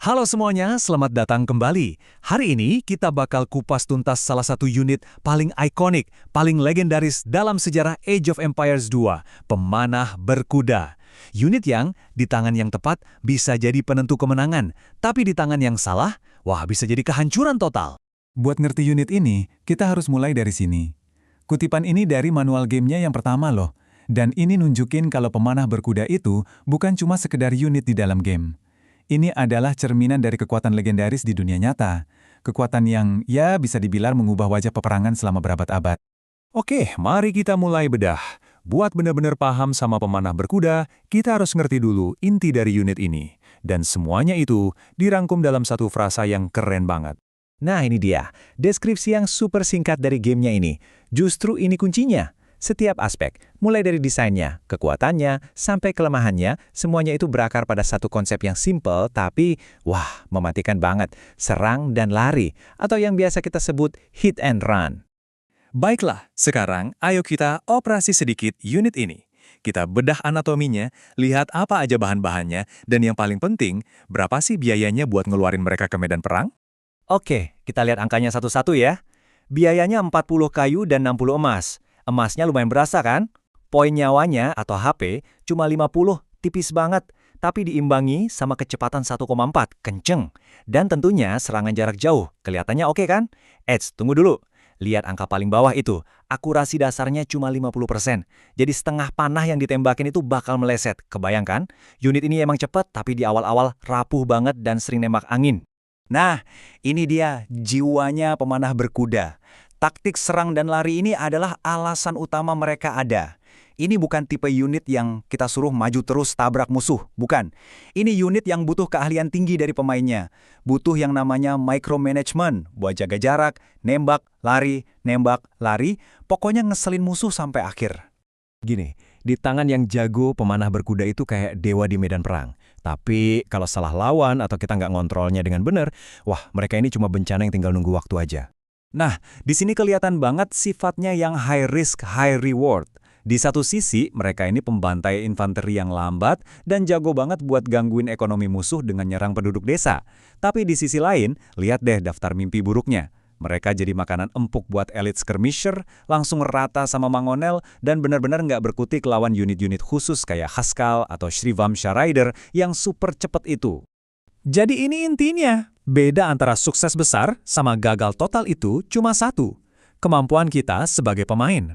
Halo semuanya, selamat datang kembali. Hari ini kita bakal kupas tuntas salah satu unit paling ikonik, paling legendaris dalam sejarah Age of Empires 2, pemanah berkuda. Unit yang di tangan yang tepat bisa jadi penentu kemenangan, tapi di tangan yang salah, wah bisa jadi kehancuran total. Buat ngerti unit ini, kita harus mulai dari sini. Kutipan ini dari manual gamenya yang pertama loh. Dan ini nunjukin kalau pemanah berkuda itu bukan cuma sekedar unit di dalam game. Ini adalah cerminan dari kekuatan legendaris di dunia nyata. Kekuatan yang, ya bisa dibilang mengubah wajah peperangan selama berabad-abad. Oke, mari kita mulai bedah. Buat benar-benar paham sama pemanah berkuda, kita harus ngerti dulu inti dari unit ini. Dan semuanya itu dirangkum dalam satu frasa yang keren banget. Nah ini dia, deskripsi yang super singkat dari gamenya ini. Justru ini kuncinya. Setiap aspek, mulai dari desainnya, kekuatannya, sampai kelemahannya, semuanya itu berakar pada satu konsep yang simple tapi, wah, mematikan banget. Serang dan lari, atau yang biasa kita sebut hit and run. Baiklah, sekarang ayo kita operasi sedikit unit ini. Kita bedah anatominya, lihat apa aja bahan-bahannya, dan yang paling penting, berapa sih biayanya buat ngeluarin mereka ke medan perang? Oke, kita lihat angkanya satu-satu ya. Biayanya 40 kayu dan 60 emas. Emasnya lumayan berasa kan? Poin nyawanya atau HP cuma 50, tipis banget. Tapi diimbangi sama kecepatan 1,4, kenceng. Dan tentunya serangan jarak jauh, kelihatannya oke kan? Tunggu dulu. Lihat angka paling bawah itu, akurasi dasarnya cuma 50%. Jadi setengah panah yang ditembakin itu bakal meleset. Kebayangkan? Unit ini emang cepat, tapi di awal-awal rapuh banget dan sering nembak angin. Nah, ini dia jiwanya pemanah berkuda. Taktik serang dan lari ini adalah alasan utama mereka ada. Ini bukan tipe unit yang kita suruh maju terus tabrak musuh, bukan. Ini unit yang butuh keahlian tinggi dari pemainnya. Butuh yang namanya micromanagement, buat jaga jarak, nembak, lari, pokoknya ngeselin musuh sampai akhir. Gini, di tangan yang jago pemanah berkuda itu kayak dewa di medan perang. Tapi kalau salah lawan atau kita nggak ngontrolnya dengan benar, wah mereka ini cuma bencana yang tinggal nunggu waktu aja. Nah, di sini kelihatan banget sifatnya yang high risk, high reward. Di satu sisi, mereka ini pembantai infanteri yang lambat dan jago banget buat gangguin ekonomi musuh dengan nyerang penduduk desa. Tapi di sisi lain, lihat deh daftar mimpi buruknya. Mereka jadi makanan empuk buat elite skirmisher, langsung rata sama Mangonel, dan benar-benar nggak berkutik lawan unit-unit khusus kayak Haskell atau Shrivamsha Rider yang super cepet itu. Jadi ini intinya, beda antara sukses besar sama gagal total itu cuma satu, kemampuan kita sebagai pemain.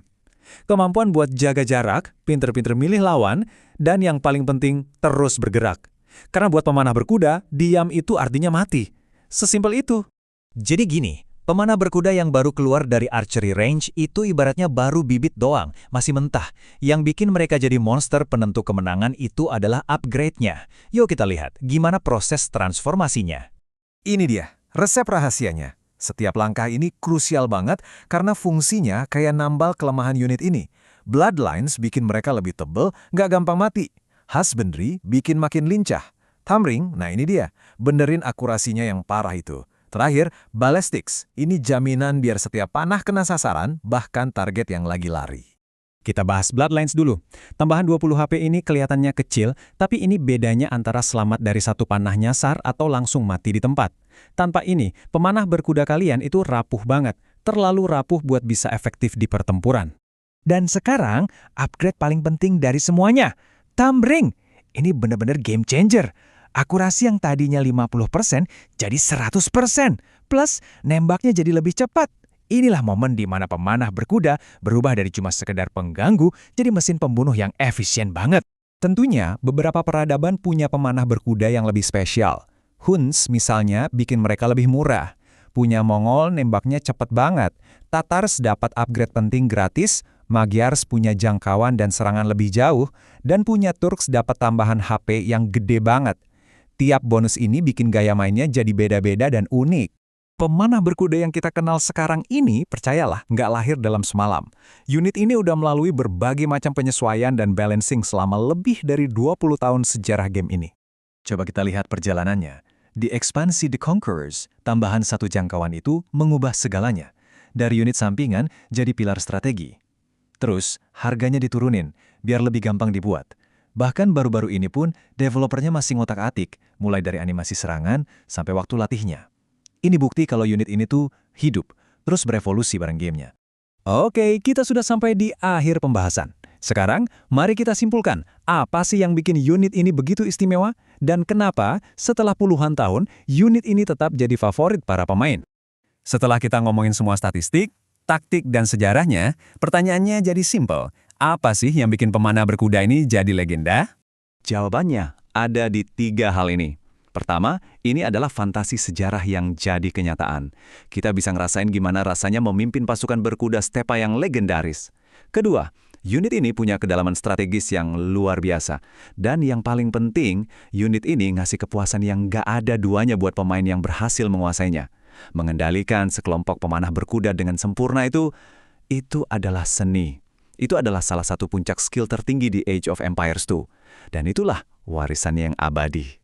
Kemampuan buat jaga jarak, pinter-pinter milih lawan, dan yang paling penting, terus bergerak. Karena buat pemanah berkuda, diam itu artinya mati. Sesimpel itu. Jadi gini, pemanah berkuda yang baru keluar dari archery range itu ibaratnya baru bibit doang, masih mentah. Yang bikin mereka jadi monster penentu kemenangan itu adalah upgrade-nya. Yuk kita lihat gimana proses transformasinya. Ini dia, resep rahasianya. Setiap langkah ini krusial banget karena fungsinya kayak nambal kelemahan unit ini. Bloodlines bikin mereka lebih tebel, nggak gampang mati. Husbandry bikin makin lincah. Tamring, nah ini dia, benerin akurasinya yang parah itu. Terakhir, ballistics. Ini jaminan biar setiap panah kena sasaran, bahkan target yang lagi lari. Kita bahas Bloodlines dulu. Tambahan 20 HP ini kelihatannya kecil, tapi ini bedanya antara selamat dari satu panah nyasar atau langsung mati di tempat. Tanpa ini, pemanah berkuda kalian itu rapuh banget. Terlalu rapuh buat bisa efektif di pertempuran. Dan sekarang, upgrade paling penting dari semuanya. Tamring. Ini benar-benar game changer. Akurasi yang tadinya 50% jadi 100%. Plus, nembaknya jadi lebih cepat. Inilah momen di mana pemanah berkuda berubah dari cuma sekedar pengganggu jadi mesin pembunuh yang efisien banget. Tentunya, beberapa peradaban punya pemanah berkuda yang lebih spesial. Huns misalnya bikin mereka lebih murah. Punya Mongol nembaknya cepat banget. Tatars dapat upgrade penting gratis. Magyars punya jangkauan dan serangan lebih jauh. Dan punya Turks dapat tambahan HP yang gede banget. Tiap bonus ini bikin gaya mainnya jadi beda-beda dan unik. Pemanah berkuda yang kita kenal sekarang ini, percayalah, nggak lahir dalam semalam. Unit ini udah melalui berbagai macam penyesuaian dan balancing selama lebih dari 20 tahun sejarah game ini. Coba kita lihat perjalanannya. Di ekspansi The Conquerors, tambahan satu jangkauan itu mengubah segalanya. Dari unit sampingan jadi pilar strategi. Terus, harganya diturunin, biar lebih gampang dibuat. Bahkan baru-baru ini pun, developernya masih ngotak-atik, mulai dari animasi serangan sampai waktu latihnya. Ini bukti kalau unit ini tuh hidup, terus berevolusi bareng gamenya. Oke, kita sudah sampai di akhir pembahasan. Sekarang, mari kita simpulkan apa sih yang bikin unit ini begitu istimewa dan kenapa setelah puluhan tahun unit ini tetap jadi favorit para pemain. Setelah kita ngomongin semua statistik, taktik, dan sejarahnya, pertanyaannya jadi simple. Apa sih yang bikin pemanah berkuda ini jadi legenda? Jawabannya ada di 3 hal ini. Pertama, ini adalah fantasi sejarah yang jadi kenyataan. Kita bisa ngerasain gimana rasanya memimpin pasukan berkuda stepa yang legendaris. Kedua, unit ini punya kedalaman strategis yang luar biasa. Dan yang paling penting, unit ini ngasih kepuasan yang gak ada duanya buat pemain yang berhasil menguasainya. Mengendalikan sekelompok pemanah berkuda dengan sempurna itu adalah seni. Itu adalah salah satu puncak skill tertinggi di Age of Empires 2. Dan itulah warisan yang abadi.